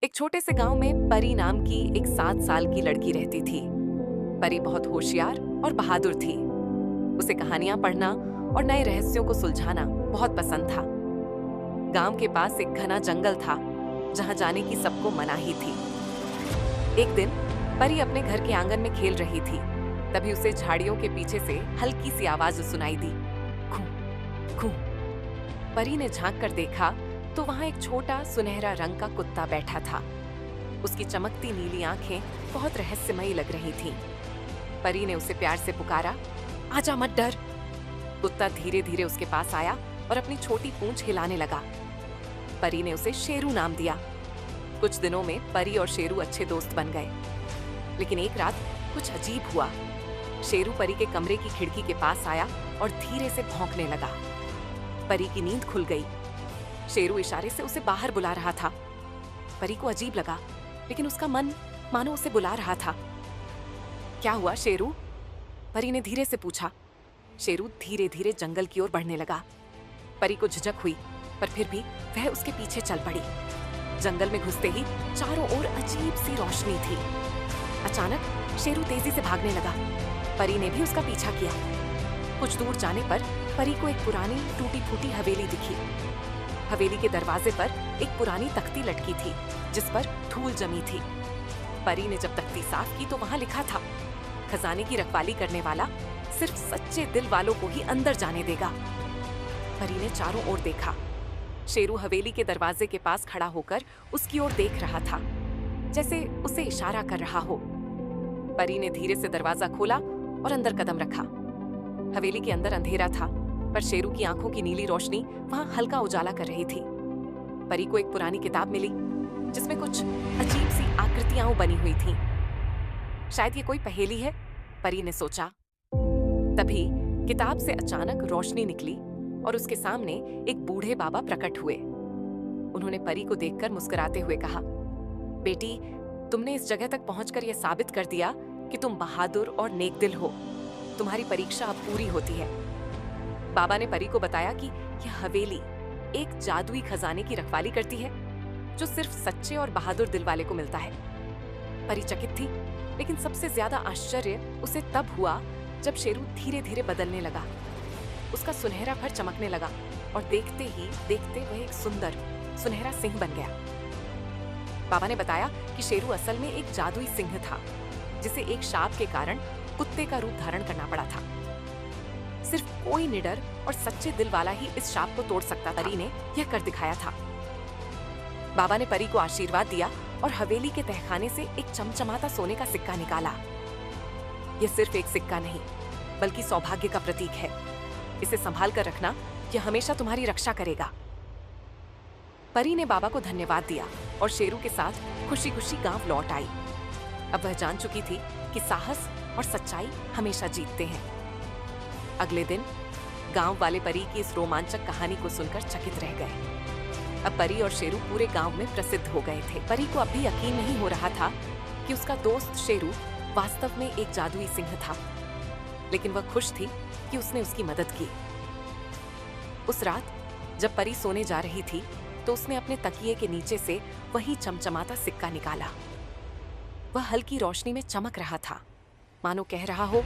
एक छोटे से गांव में परी नाम की एक 7 साल की लड़की रहती थी। परी बहुत होशियार और बहादुर थी। उसे कहानियां पढ़ना और नए रहस्यों को सुलझाना बहुत पसंद था। गांव के पास एक घना जंगल था जहां जाने की सबको मनाही थी। एक दिन परी अपने घर के आंगन में खेल रही थी। तभी उसे झाड़ियों के पीछे से हल्की सी आवाज सुनाई दी, खू खू। परी ने झांक कर देखा तो वहां एक छोटा सुनहरा रंग का कुत्ता बैठा था। उसकी चमकती नीली आंखें बहुत रहस्यमयी लग रही थीं। परी ने उसे प्यार से पुकारा, आजा मत डर। कुत्ता धीरे धीरे उसके पास आया और अपनी छोटी पूंछ हिलाने लगा। परी ने उसे शेरू नाम दिया। कुछ दिनों में परी और शेरू अच्छे दोस्त बन गए। लेकिन एक रात कुछ अजीब हुआ। शेरू परी के कमरे की खिड़की के पास आया और धीरे से भौंकने लगा। परी की नींद खुल गई। शेरू इशारे से उसे बाहर बुला रहा था। परी को अजीब लगा, लेकिन उसका मन मानो उसे बुला रहा था। क्या हुआ शेरू? परी ने धीरे से पूछा। शेरू धीरे धीरे जंगल की ओर बढ़ने लगा। परी को झिझक हुई, पर फिर भी वह उसके पीछे चल पड़ी। जंगल में घुसते ही चारों ओर अजीब सी रोशनी थी। अचानक शेरू तेजी से भागने लगा। परी ने भी उसका पीछा किया। कुछ दूर जाने पर परी को एक पुरानी टूटी फूटी हवेली दिखी। हवेली के दरवाजे पर एक पुरानी तख्ती लटकी थी जिस पर धूल जमी थी। परी ने जब तख्ती साफ की तो वहां लिखा था, खजाने की रखवाली करने वाला सिर्फ सच्चे दिल वालों को ही अंदर जाने देगा। परी ने चारों ओर देखा। शेरू हवेली के दरवाजे के पास खड़ा होकर उसकी ओर देख रहा था, जैसे उसे इशारा कर रहा हो। परी ने धीरे से दरवाजा खोला और अंदर कदम रखा। हवेली के अंदर अंधेरा था, पर शेरू की आंखों की नीली रोशनी वहां हल्का उजाला कर रही थी। परी को एक पुरानी किताब मिली जिसमें कुछ अजीब सी आकृतियां बनी हुई थीं। शायद ये कोई पहेली है, परी ने सोचा। तभी किताब से अचानक रोशनी निकली और उसके सामने एक बूढ़े बाबा प्रकट हुए। उन्होंने परी को देखकर मुस्कुराते हुए कहा, बेटी, तुमने इस जगह तक पहुंचकर यह साबित कर दिया कि तुम बहादुर और नेकदिल हो। तुम्हारी परीक्षा अब पूरी होती है। बाबा ने परी को बताया कि यह हवेली एक जादुई खजाने की रखवाली करती है जो सिर्फ सच्चे और बहादुर दिल वाले को मिलता है। परी चकित थी, लेकिन सबसे ज्यादा आश्चर्य उसे तब हुआ जब शेरू धीरे धीरे बदलने लगा। उसका सुनहरा फर चमकने लगा और देखते ही देखते वह एक सुंदर सुनहरा सिंह बन गया। बाबा ने बताया कि शेरू असल में एक जादुई सिंह था जिसे एक शाप के कारण कुत्ते का रूप धारण करना पड़ा था। सिर्फ कोई निडर और सच्चे दिल वाला ही इस शाप को तोड़ सकता था। परी ने यह कर दिखाया था। बाबा ने परी को आशीर्वाद दिया और हवेली के तहखाने से एक चमचमाता सोने का सिक्का निकाला। यह सिर्फ एक सिक्का नहीं, बल्कि सौभाग्य का प्रतीक है। इसे संभाल कर रखना, यह हमेशा तुम्हारी रक्षा करेगा। परी ने बाबा को धन्यवाद दिया और शेरू के साथ खुशी खुशी गांव लौट आई। अब वह जान चुकी थी कि साहस और सच्चाई हमेशा जीतते हैं। अगले दिन गांव वाले परी की इस रोमांचक कहानी को सुनकर चकित रह गए। अब परी और शेरू पूरे गांव में प्रसिद्ध हो गए थे। परी को अब भी यकीन नहीं हो रहा था कि उसका दोस्त शेरू वास्तव में एक जादुई सिंह था, लेकिन वह खुश थी कि उसने उसकी मदद की। उस रात जब परी सोने जा रही थी तो उसने अपने तकिए के नीचे से वही चमचमाता सिक्का निकाला। वह हल्की रोशनी में चमक रहा था, मानो कह रहा हो,